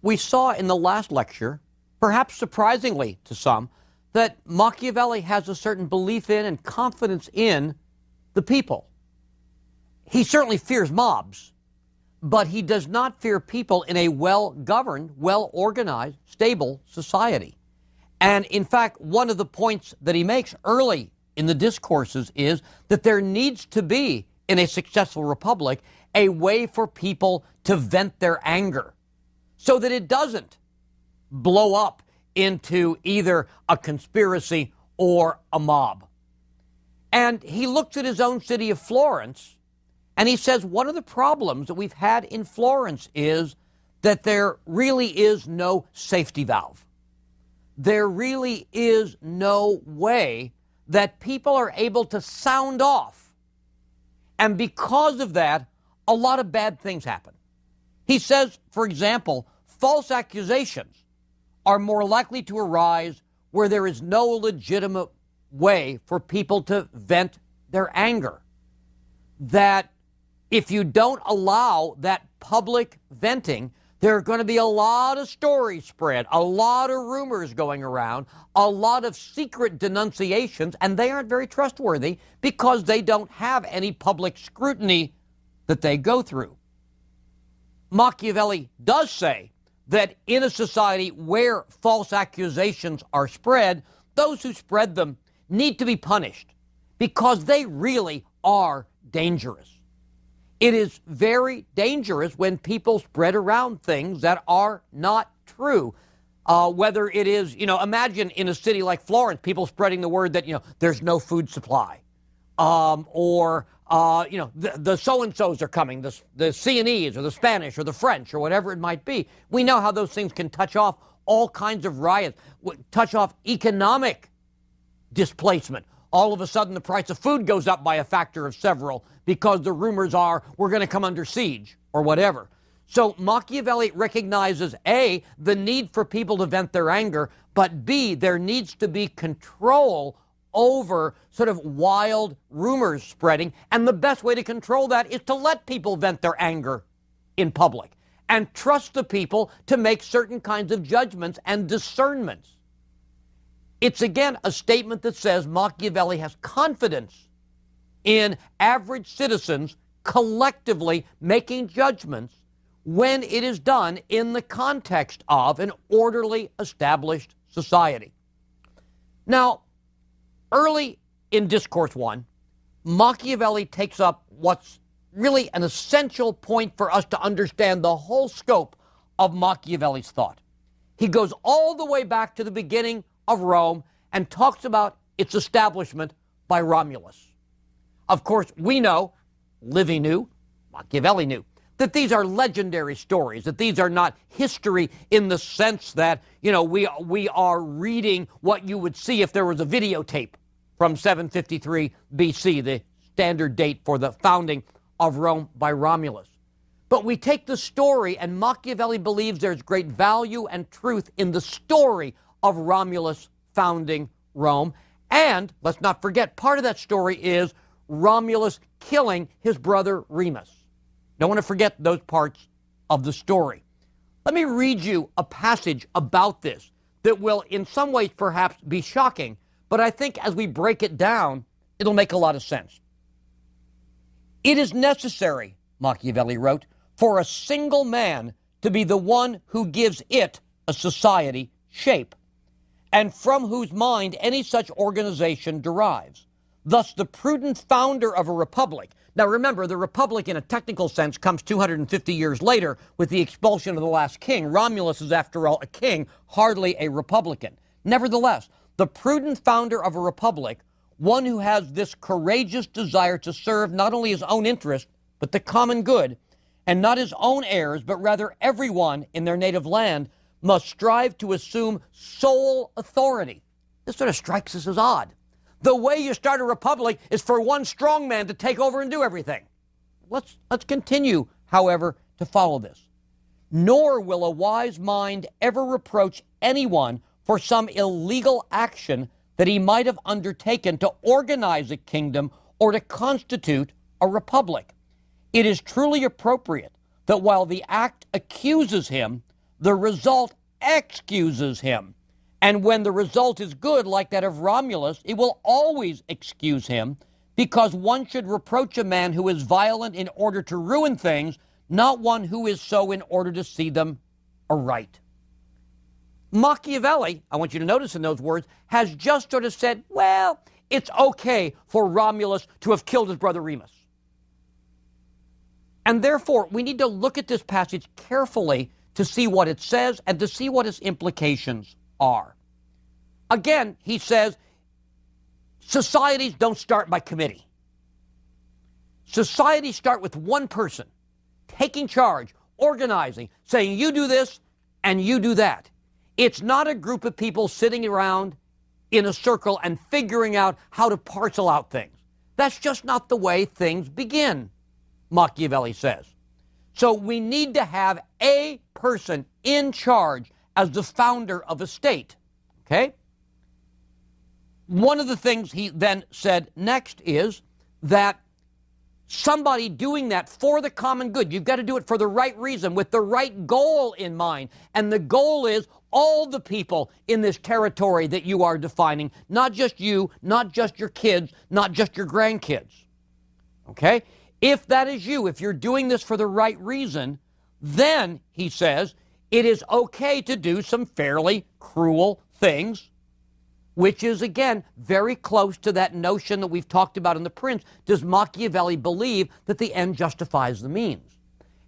we saw in the last lecture, perhaps surprisingly to some, that Machiavelli has a certain belief in and confidence in the people. He certainly fears mobs, but he does not fear people in a well-governed, well-organized, stable society. And in fact, one of the points that he makes early in the Discourses is that there needs to be, in a successful republic, a way for people to vent their anger so that it doesn't blow up into either a conspiracy or a mob. And he looks at his own city of Florence, and he says one of the problems that we've had in Florence is that there really is no safety valve. There really is no way that people are able to sound off. And because of that, a lot of bad things happen. He says, for example, false accusations are more likely to arise where there is no legitimate way for people to vent their anger. That if you don't allow that public venting, there are going to be a lot of stories spread, a lot of rumors going around, a lot of secret denunciations, and they aren't very trustworthy because they don't have any public scrutiny that they go through. Machiavelli does say that in a society where false accusations are spread, those who spread them need to be punished because they really are dangerous. It is very dangerous when people spread around things that are not true. Whether it is, imagine in a city like Florence, people spreading the word that, there's no food supply. The so-and-sos are coming, the C&Es or the Spanish or the French or whatever it might be. We know how those things can touch off all kinds of riots, touch off economic displacement. All of a sudden, the price of food goes up by a factor of several because the rumors are we're going to come under siege or whatever. So Machiavelli recognizes, A, the need for people to vent their anger, but B, there needs to be control over sort of wild rumors spreading. And the best way to control that is to let people vent their anger in public and trust the people to make certain kinds of judgments and discernments. It's, again, a statement that says Machiavelli has confidence in average citizens collectively making judgments when it is done in the context of an orderly, established society. Now, early in Discourse 1, Machiavelli takes up what's really an essential point for us to understand the whole scope of Machiavelli's thought. He goes all the way back to the beginning of Rome and talks about its establishment by Romulus. Of course, we know, Livy knew, Machiavelli knew, that these are legendary stories, that these are not history in the sense that, we are reading what you would see if there was a videotape from 753 BC, the standard date for the founding of Rome by Romulus. But we take the story, and Machiavelli believes there's great value and truth in the story of Romulus founding Rome. And, let's not forget, part of that story is Romulus killing his brother Remus. Don't want to forget those parts of the story. Let me read you a passage about this that will in some ways perhaps be shocking, but I think as we break it down, it'll make a lot of sense. It is necessary, Machiavelli wrote, for a single man to be the one who gives it, a society, shape, and from whose mind any such organization derives. Thus, the prudent founder of a republic. Now remember, the republic in a technical sense comes 250 years later with the expulsion of the last king. Romulus is, after all, a king, hardly a republican. Nevertheless, the prudent founder of a republic, one who has this courageous desire to serve not only his own interest, but the common good, and not his own heirs, but rather everyone in their native land, must strive to assume sole authority. This sort of strikes us as odd. The way you start a republic is for one strong man to take over and do everything. Let's continue, however, to follow this. Nor will a wise mind ever reproach anyone for some illegal action that he might have undertaken to organize a kingdom or to constitute a republic. It is truly appropriate that while the act accuses him, the result excuses him. And when the result is good, like that of Romulus, it will always excuse him, because one should reproach a man who is violent in order to ruin things, not one who is so in order to see them aright. Machiavelli, I want you to notice in those words, has just sort of said, well, it's okay for Romulus to have killed his brother Remus. And therefore, we need to look at this passage carefully to see what it says and to see what its implications are. Again, he says, societies don't start by committee. Societies start with one person taking charge, organizing, saying you do this and you do that. It's not a group of people sitting around in a circle and figuring out how to parcel out things. That's just not the way things begin, Machiavelli says. So we need to have a person in charge as the founder of a state. Okay? One of the things he then said next is that somebody doing that for the common good, you've got to do it for the right reason, with the right goal in mind. And the goal is all the people in this territory that you are defining, not just you, not just your kids, not just your grandkids. Okay? If that is you, if you're doing this for the right reason, then, he says, it is okay to do some fairly cruel things, which is, again, very close to that notion that we've talked about in The Prince. Does Machiavelli believe that the end justifies the means?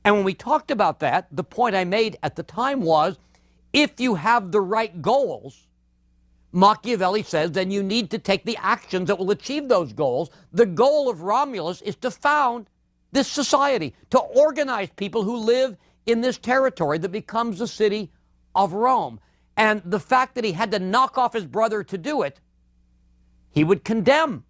And when we talked about that, the point I made at the time was, if you have the right goals, Machiavelli says, then you need to take the actions that will achieve those goals. The goal of Romulus is to found this society, to organize people who live in this territory that becomes the city of Rome. And the fact that he had to knock off his brother to do it, he would condemn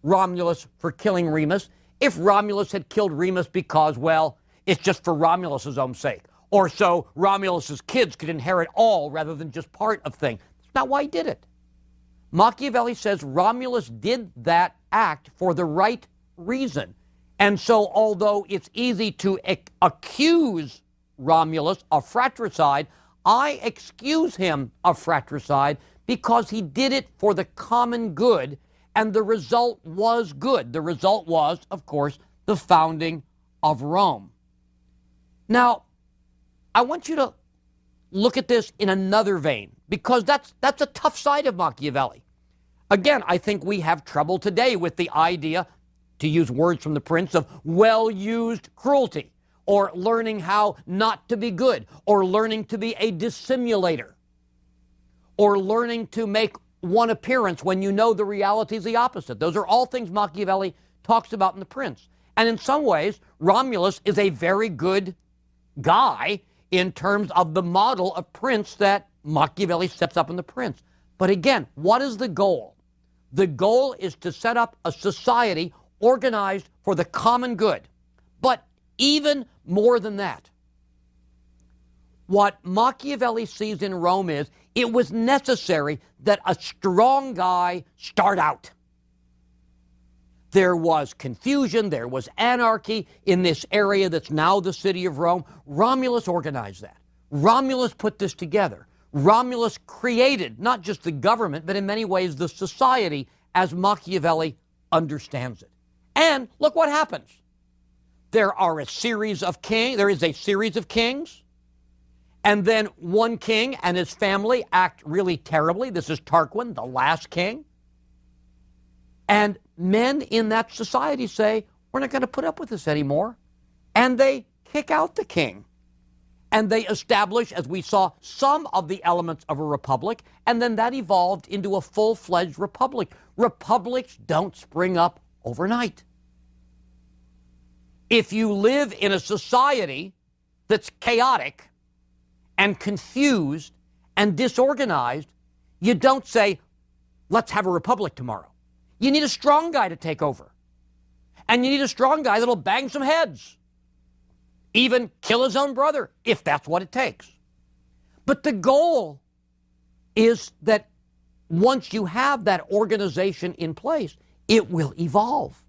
Romulus for killing Remus if Romulus had killed Remus because, well, it's just for Romulus's own sake, or so Romulus's kids could inherit all rather than just part of things. That's not why he did it. Machiavelli says Romulus did that act for the right reason. And so although it's easy to accuse Romulus of fratricide, I excuse him of fratricide because he did it for the common good, and the result was good. The result was, of course, the founding of Rome. Now, I want you to look at this in another vein, because that's a tough side of Machiavelli. Again, I think we have trouble today with the idea, to use words from The Prince, of well-used cruelty, or learning how not to be good, or learning to be a dissimulator, or learning to make one appearance when you know the reality is the opposite. Those are all things Machiavelli talks about in The Prince. And in some ways, Romulus is a very good guy in terms of the model of prince that Machiavelli sets up in The Prince. But again, what is the goal? The goal is to set up a society organized for the common good. But even more than that, what Machiavelli sees in Rome is it was necessary that a strong guy start out. There was confusion, there was anarchy in this area that's now the city of Rome. Romulus organized that. Romulus put this together. Romulus created not just the government, but in many ways the society as Machiavelli understands it. And look what happens. There is a series of kings, and then one king and his family act really terribly. This is Tarquin, the last king. And men in that society say, we're not going to put up with this anymore. And they kick out the king. And they establish, as we saw, some of the elements of a republic, and then that evolved into a full-fledged republic. Republics don't spring up overnight. If you live in a society that's chaotic and confused and disorganized, you don't say, let's have a republic tomorrow. You need a strong guy to take over. And you need a strong guy that'll bang some heads. Even kill his own brother, if that's what it takes. But the goal is that once you have that organization in place, it will evolve.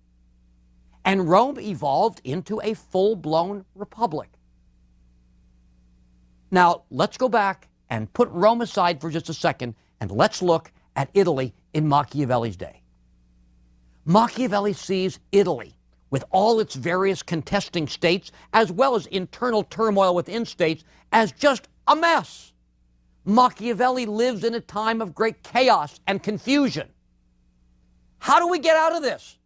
And Rome evolved into a full-blown republic. Now, let's go back and put Rome aside for just a second, and let's look at Italy in Machiavelli's day. Machiavelli sees Italy, with all its various contesting states, as well as internal turmoil within states, as just a mess. Machiavelli lives in a time of great chaos and confusion. How do we get out of this?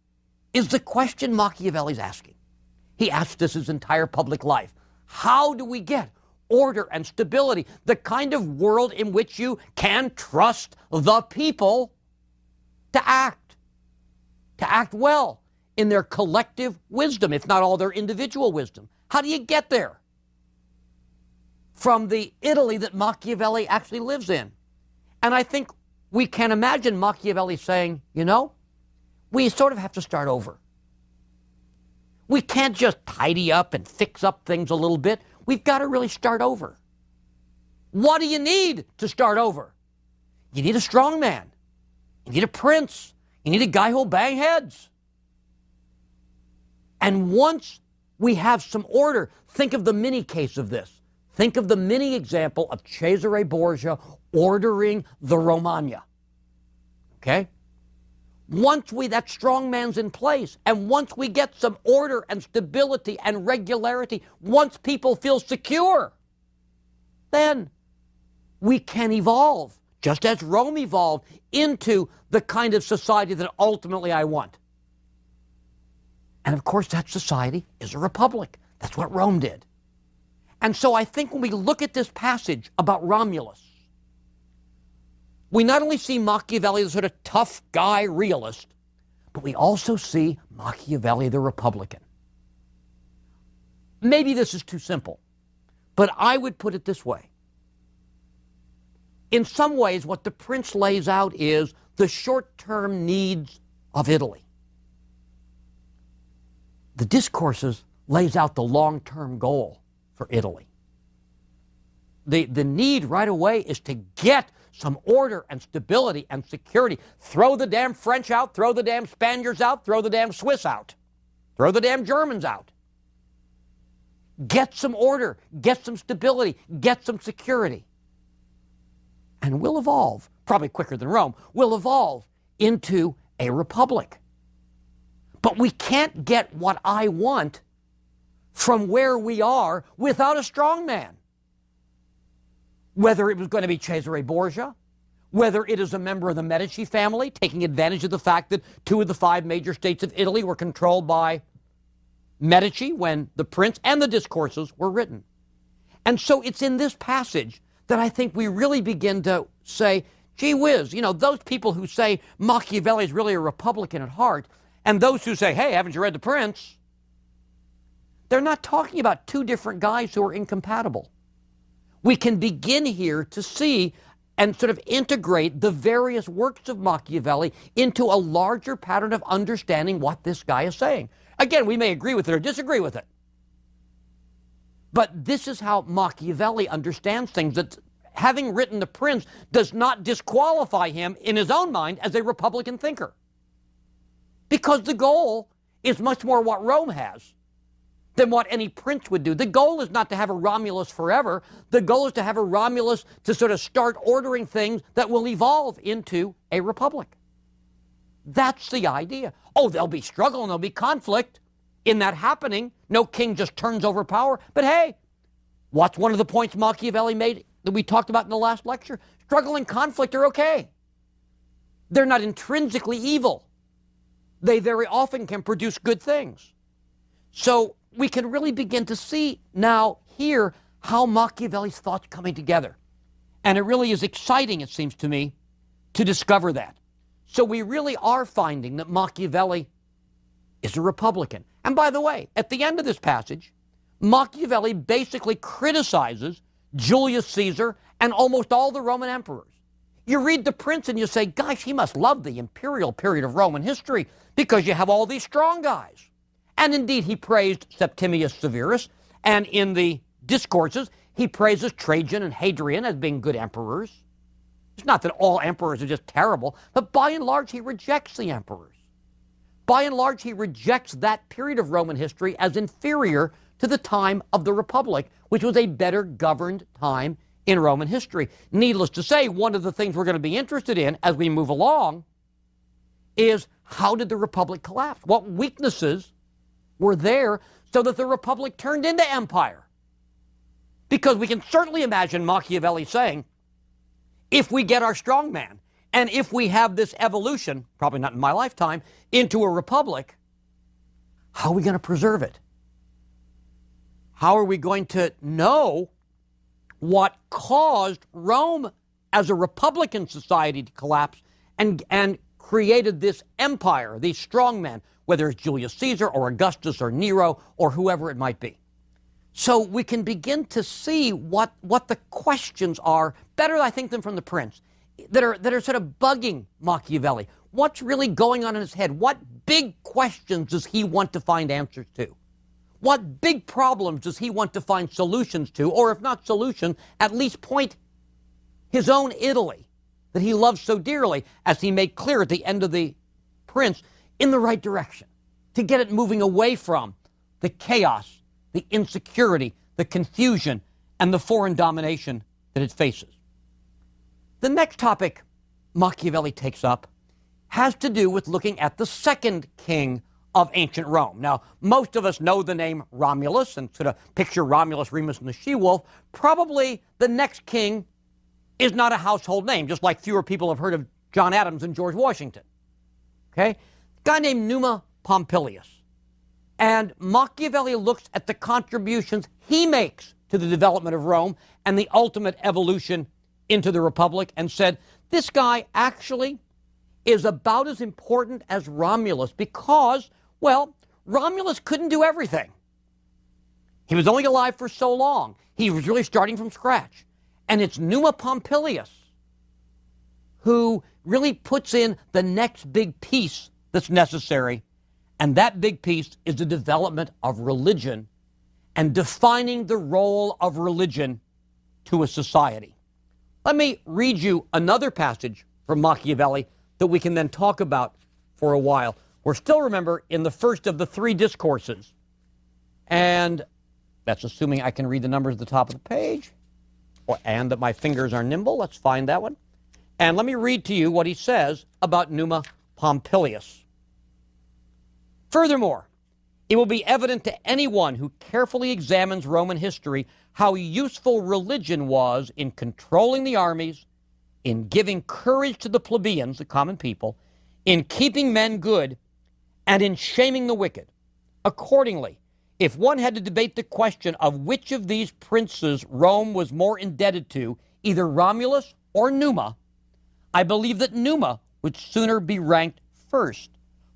Is the question Machiavelli's asking. He asked this his entire public life. How do we get order and stability, the kind of world in which you can trust the people to act well in their collective wisdom, if not all their individual wisdom? How do you get there from the Italy that Machiavelli actually lives in? And I think we can imagine Machiavelli saying, we sort of have to start over. We can't just tidy up and fix up things a little bit. We've got to really start over. What do you need to start over? You need a strong man. You need a prince. You need a guy who'll bang heads. And once we have some order, think of the mini case of this. Think of the mini example of Cesare Borgia ordering the Romagna. Okay? Once that strong man's in place, and once we get some order and stability and regularity, once people feel secure, then we can evolve, just as Rome evolved, into the kind of society that ultimately I want. And of course, that society is a republic. That's what Rome did. And so I think when we look at this passage about Romulus, we not only see Machiavelli, the sort of tough guy realist, but we also see Machiavelli, the Republican. Maybe this is too simple, but I would put it this way. In some ways, what the prince lays out is the short-term needs of Italy. The Discourses lays out the long-term goal for Italy. The need right away is to get some order and stability and security. Throw the damn French out, throw the damn Spaniards out, throw the damn Swiss out, throw the damn Germans out. Get some order, get some stability, get some security. And we'll evolve, probably quicker than Rome, we'll evolve into a republic. But we can't get what I want from where we are without a strong man. Whether it was going to be Cesare Borgia, whether it is a member of the Medici family, taking advantage of the fact that 2 of the 5 major states of Italy were controlled by Medici when the Prince and the Discourses were written. And so it's in this passage that I think we really begin to say, gee whiz, those people who say Machiavelli is really a Republican at heart, and those who say, hey, haven't you read The Prince? They're not talking about 2 different guys who are incompatible. We can begin here to see and sort of integrate the various works of Machiavelli into a larger pattern of understanding what this guy is saying. Again, we may agree with it or disagree with it. But this is how Machiavelli understands things, that having written The Prince does not disqualify him in his own mind as a Republican thinker. Because the goal is much more what Rome has than what any prince would do. The goal is not to have a Romulus forever. The goal is to have a Romulus to sort of start ordering things that will evolve into a republic. That's the idea. Oh, there'll be struggle and there'll be conflict in that happening. No king just turns over power. But hey, what's one of the points Machiavelli made that we talked about in the last lecture? Struggle and conflict are okay. They're not intrinsically evil. They very often can produce good things. So we can really begin to see now here how Machiavelli's thoughts coming together. And it really is exciting, it seems to me, to discover that. So we really are finding that Machiavelli is a Republican. And by the way, at the end of this passage, Machiavelli basically criticizes Julius Caesar and almost all the Roman emperors. You read The Prince and you say, gosh, he must love the imperial period of Roman history because you have all these strong guys. And indeed, he praised Septimius Severus, and in the Discourses, he praises Trajan and Hadrian as being good emperors. It's not that all emperors are just terrible, but by and large, he rejects the emperors. By and large, he rejects that period of Roman history as inferior to the time of the Republic, which was a better governed time in Roman history. Needless to say, one of the things we're going to be interested in as we move along is how did the Republic collapse? What weaknesses were there so that the Republic turned into empire? Because we can certainly imagine Machiavelli saying, if we get our strongman, and if we have this evolution, probably not in my lifetime, into a republic, how are we going to preserve it? How are we going to know what caused Rome as a republican society to collapse and created this empire, these strongmen, whether it's Julius Caesar or Augustus or Nero or whoever it might be? So we can begin to see what the questions are, better, I think, than from the Prince, that are sort of bugging Machiavelli. What's really going on in his head? What big questions does he want to find answers to? What big problems does he want to find solutions to? Or if not solutions, at least point his own Italy that he loves so dearly, as he made clear at the end of the Prince, in the right direction, to get it moving away from the chaos, the insecurity, the confusion, and the foreign domination that it faces. The next topic Machiavelli takes up has to do with looking at the second king of ancient Rome. Now, most of us know the name Romulus and sort of picture Romulus, Remus, and the she-wolf. Probably the next king is not a household name, just like fewer people have heard of John Adams and George Washington. Okay? A guy named Numa Pompilius. And Machiavelli looks at the contributions he makes to the development of Rome and the ultimate evolution into the Republic, and said, this guy actually is about as important as Romulus because, well, Romulus couldn't do everything. He was only alive for so long. He was really starting from scratch. And it's Numa Pompilius who really puts in the next big piece that's necessary. And that big piece is the development of religion and defining the role of religion to a society. Let me read you another passage from Machiavelli that we can then talk about for a while. We're still, remember, in the first of the three discourses. And that's assuming I can read the numbers at the top of the page, and that my fingers are nimble. Let's find that one. And let me read to you what he says about Numa Pompilius. Furthermore, it will be evident to anyone who carefully examines Roman history how useful religion was in controlling the armies, in giving courage to the plebeians, the common people, in keeping men good, and in shaming the wicked. Accordingly, if one had to debate the question of which of these princes Rome was more indebted to, either Romulus or Numa, I believe that Numa would sooner be ranked first.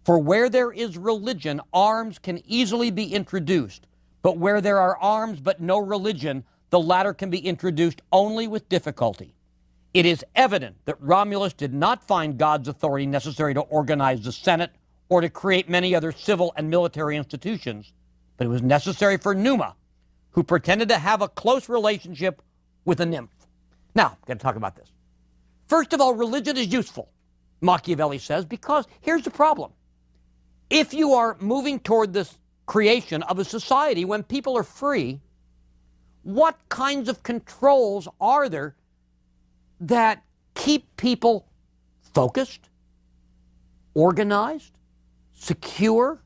For where there is religion, arms can easily be introduced. But where there are arms but no religion, the latter can be introduced only with difficulty. It is evident that Romulus did not find God's authority necessary to organize the Senate or to create many other civil and military institutions, but it was necessary for Numa, who pretended to have a close relationship with a nymph. Now, I'm going to talk about this. First of all, religion is useful, Machiavelli says, because here's the problem. If you are moving toward this creation of a society when people are free, what kinds of controls are there that keep people focused, organized, secure?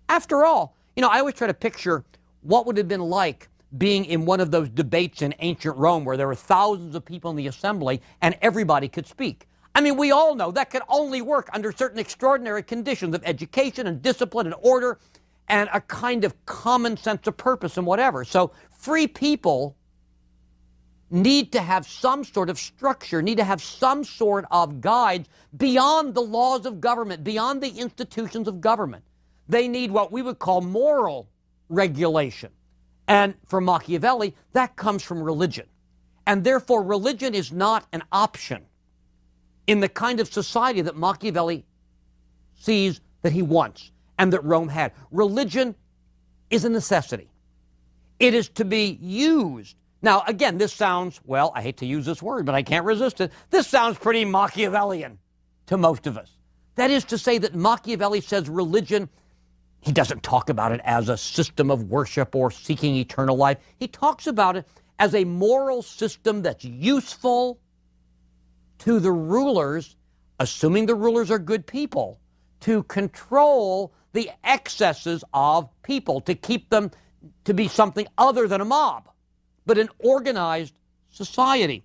After all, I always try to picture what would have been like being in one of those debates in ancient Rome where there were thousands of people in the assembly and everybody could speak. I mean, we all know that could only work under certain extraordinary conditions of education and discipline and order and a kind of common sense of purpose and whatever. So free people need to have some sort of structure, need to have some sort of guides beyond the laws of government, beyond the institutions of government. They need what we would call moral regulation. And for Machiavelli, that comes from religion. And therefore, religion is not an option in the kind of society that Machiavelli sees that he wants and that Rome had. Religion is a necessity. It is to be used. Now, again, this sounds, well, I hate to use this word, but I can't resist it. This sounds pretty Machiavellian to most of us. That is to say that Machiavelli says religion He doesn't talk about it as a system of worship or seeking eternal life. He talks about it as a moral system that's useful to the rulers, assuming the rulers are good people, to control the excesses of people, to keep them to be something other than a mob, but an organized society.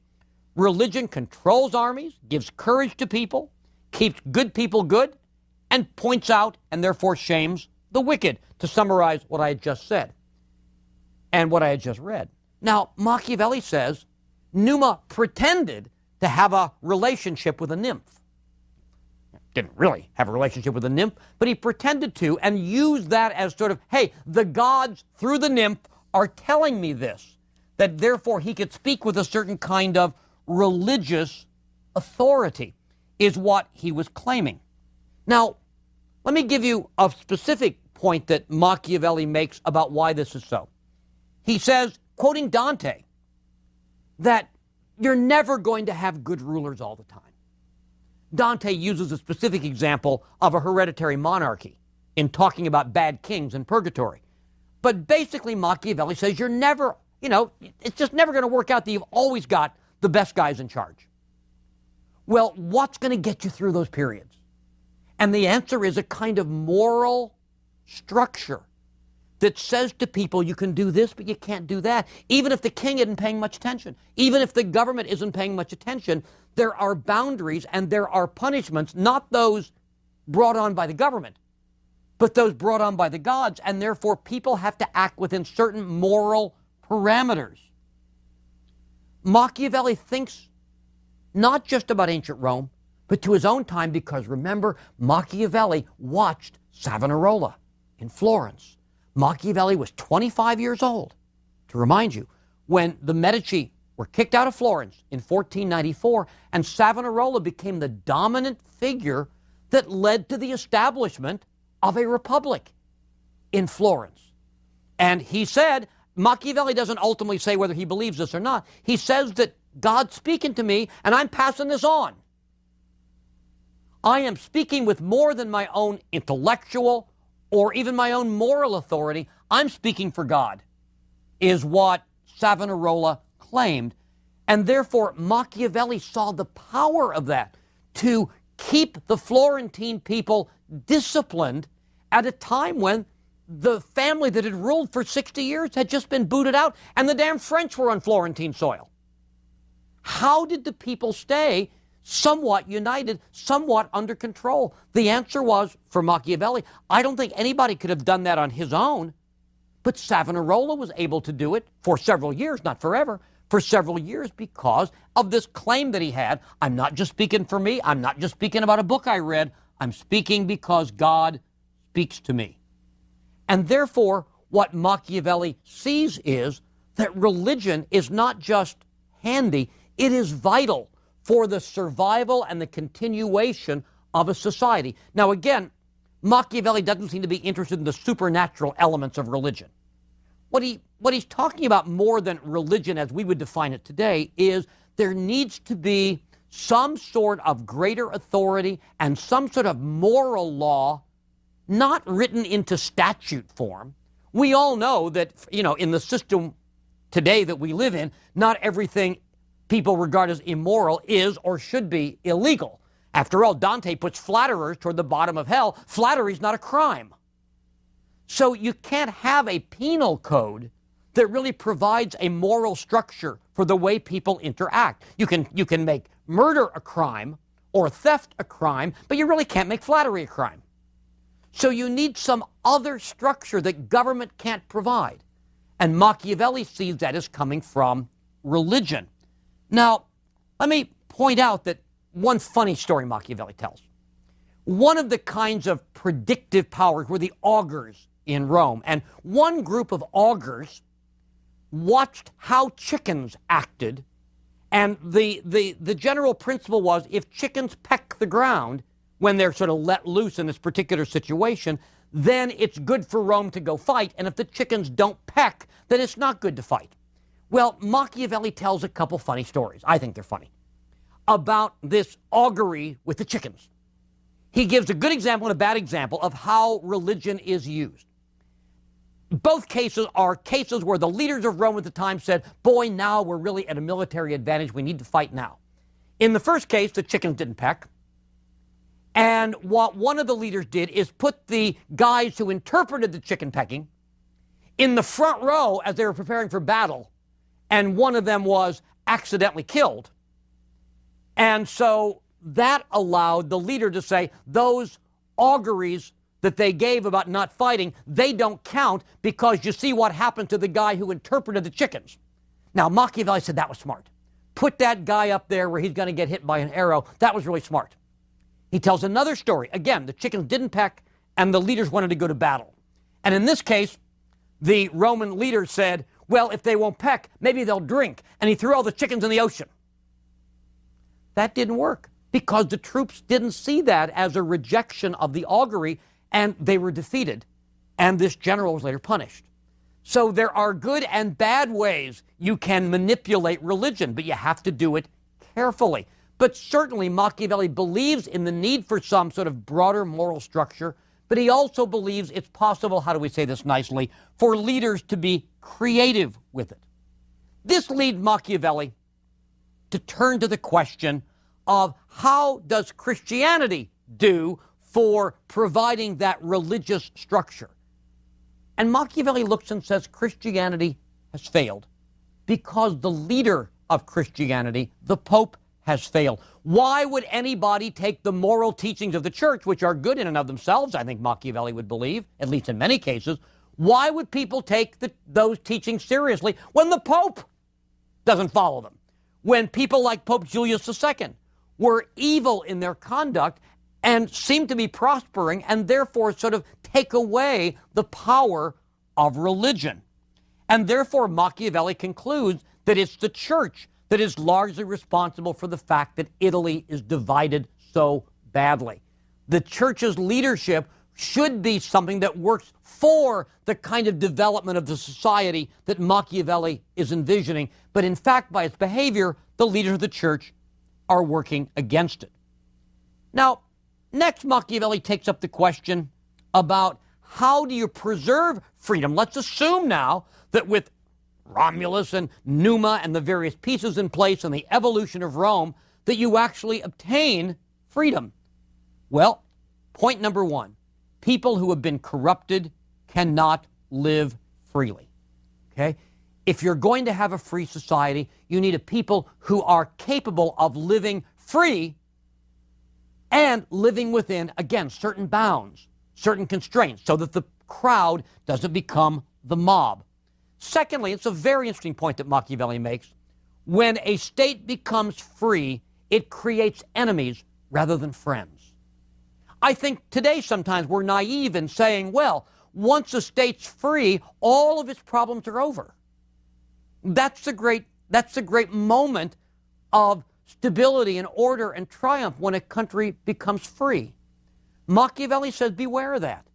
Religion controls armies, gives courage to people, keeps good people good, and points out and therefore shames the wicked, to summarize what I had just said and what I had just read. Now, Machiavelli says Numa pretended to have a relationship with a nymph. Didn't really have a relationship with a nymph, but he pretended to and used that as sort of, hey, the gods through the nymph are telling me this, that therefore he could speak with a certain kind of religious authority, is what he was claiming. Now, let me give you a specific point that Machiavelli makes about why this is so. He says, quoting Dante, that you're never going to have good rulers all the time. Dante uses a specific example of a hereditary monarchy in talking about bad kings in purgatory. But basically, Machiavelli says you're never, it's just never going to work out that you've always got the best guys in charge. Well, what's going to get you through those periods? And the answer is a kind of moral structure that says to people, you can do this, but you can't do that. Even if the king isn't paying much attention, even if the government isn't paying much attention, there are boundaries and there are punishments, not those brought on by the government, but those brought on by the gods, and therefore people have to act within certain moral parameters. Machiavelli thinks not just about ancient Rome, but to his own time, because remember, Machiavelli watched Savonarola in Florence. Machiavelli was 25 years old, to remind you, when the Medici were kicked out of Florence in 1494, and Savonarola became the dominant figure that led to the establishment of a republic in Florence. And he said, Machiavelli doesn't ultimately say whether he believes this or not. He says that God's speaking to me, and I'm passing this on. I am speaking with more than my own intellectual or even my own moral authority. I'm speaking for God, is what Savonarola claimed. And therefore, Machiavelli saw the power of that to keep the Florentine people disciplined at a time when the family that had ruled for 60 years had just been booted out, and the damn French were on Florentine soil. How did the people stay somewhat united, somewhat under control? The answer was, for Machiavelli, I don't think anybody could have done that on his own, but Savonarola was able to do it for several years, not forever, for several years, because of this claim that he had. I'm not just speaking for me. I'm not just speaking about a book I read. I'm speaking because God speaks to me. And therefore, what Machiavelli sees is that religion is not just handy, it is vital for the survival and the continuation of a society. Now again, Machiavelli doesn't seem to be interested in the supernatural elements of religion. What he's talking about more than religion as we would define it today is there needs to be some sort of greater authority and some sort of moral law, not written into statute form. We all know that, in the system today that we live in, not everything people regard as immoral is or should be illegal. After all, Dante puts flatterers toward the bottom of hell. Flattery is not a crime. So you can't have a penal code that really provides a moral structure for the way people interact. You can make murder a crime or theft a crime, but you really can't make flattery a crime. So you need some other structure that government can't provide. And Machiavelli sees that as coming from religion. Now, let me point out that one funny story Machiavelli tells. One of the kinds of predictive powers were the augurs in Rome. And one group of augurs watched how chickens acted. And the general principle was, if chickens peck the ground when they're sort of let loose in this particular situation, then it's good for Rome to go fight. And if the chickens don't peck, then it's not good to fight. Well, Machiavelli tells a couple funny stories. I think they're funny. About this augury with the chickens. he gives a good example and a bad example of how religion is used. Both cases are cases where the leaders of Rome at the time said, boy, now we're really at a military advantage. We need to fight now. In the first case, the chickens didn't peck. And what one of the leaders did is put the guys who interpreted the chicken pecking in the front row as they were preparing for battle. And one of them was accidentally killed. And so that allowed the leader to say, those auguries that they gave about not fighting, they don't count because you see what happened to the guy who interpreted the chickens. Now, Machiavelli said that was smart. Put that guy up there where he's going to get hit by an arrow. That was really smart. He tells another story. Again, the chickens didn't peck and the leaders wanted to go to battle. And in this case, the Roman leader said, well, if they won't peck, maybe they'll drink. And he threw all the chickens in the ocean. That didn't work because the troops didn't see that as a rejection of the augury, and they were defeated, and this general was later punished. So there are good and bad ways you can manipulate religion, but you have to do it carefully. But certainly Machiavelli believes in the need for some sort of broader moral structure, but he also believes it's possible, how do we say this nicely, for leaders to be creative with it. This leads Machiavelli to turn to the question of how does Christianity do for providing that religious structure. And Machiavelli looks and says Christianity has failed because the leader of Christianity, the Pope, has failed. Why would anybody take the moral teachings of the church, which are good in and of themselves, I think Machiavelli would believe, at least in many cases, why would people take those teachings seriously when the Pope doesn't follow them? When people like Pope Julius II were evil in their conduct and seem to be prospering and therefore sort of take away the power of religion. And therefore Machiavelli concludes that it's the church that is largely responsible for the fact that Italy is divided so badly. The church's leadership should be something that works for the kind of development of the society that Machiavelli is envisioning, but in fact by its behavior, the leaders of the church are working against it. Now, next, Machiavelli takes up the question about how do you preserve freedom? Let's assume now that with Romulus and Numa and the various pieces in place and the evolution of Rome, that you actually obtain freedom. Well, point number one, people who have been corrupted cannot live freely. Okay? If you're going to have a free society, you need a people who are capable of living free and living within, again, certain bounds, certain constraints, so that the crowd doesn't become the mob. Secondly, it's a very interesting point that Machiavelli makes. When a state becomes free, it creates enemies rather than friends. I think today sometimes we're naive in saying, well, once a state's free, all of its problems are over. That's the great moment of stability and order and triumph when a country becomes free. Machiavelli says beware of that.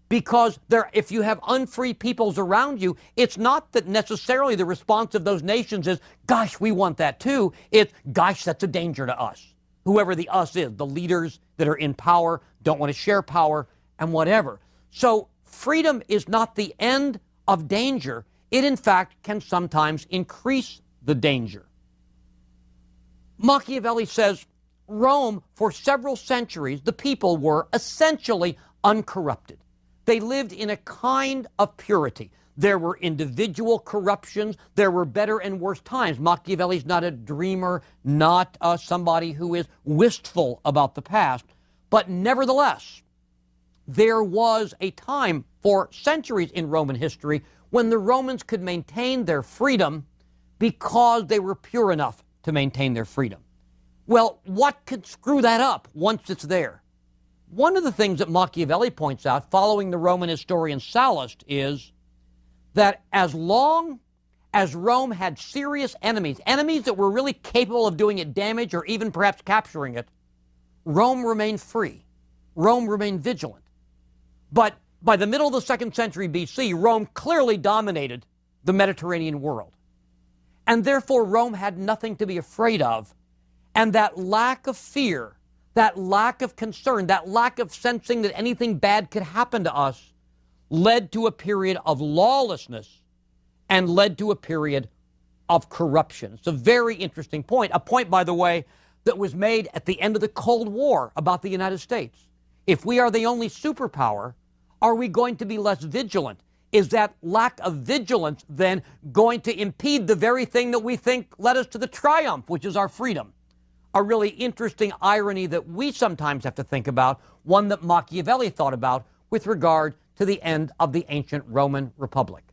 Because if you have unfree peoples around you, it's not that necessarily the response of those nations is, gosh, we want that too. It's, gosh, that's a danger to us. Whoever the us is, the leaders that are in power don't want to share power and whatever. So freedom is not the end of danger. It, in fact, can sometimes increase the danger. Machiavelli says Rome, for several centuries, the people were essentially uncorrupted. They lived in a kind of purity. There were individual corruptions. There were better and worse times. Machiavelli's not a dreamer, not somebody who is wistful about the past. But nevertheless, there was a time for centuries in Roman history when the Romans could maintain their freedom because they were pure enough to maintain their freedom. Well, what could screw that up once it's there? One of the things that Machiavelli points out, following the Roman historian Sallust, is that as long as Rome had serious enemies that were really capable of doing it damage or even perhaps capturing it, Rome remained free. Rome remained vigilant. But by the middle of the 2nd century BC, Rome clearly dominated the Mediterranean world. And therefore, Rome had nothing to be afraid of. And that lack of fear, that lack of concern, that lack of sensing that anything bad could happen to us, led to a period of lawlessness and led to a period of corruption. It's a very interesting point. A point, by the way, that was made at the end of the Cold War about the United States. If we are the only superpower, are we going to be less vigilant? Is that lack of vigilance then going to impede the very thing that we think led us to the triumph, which is our freedom? A really interesting irony that we sometimes have to think about, one that Machiavelli thought about with regard to the end of the ancient Roman Republic.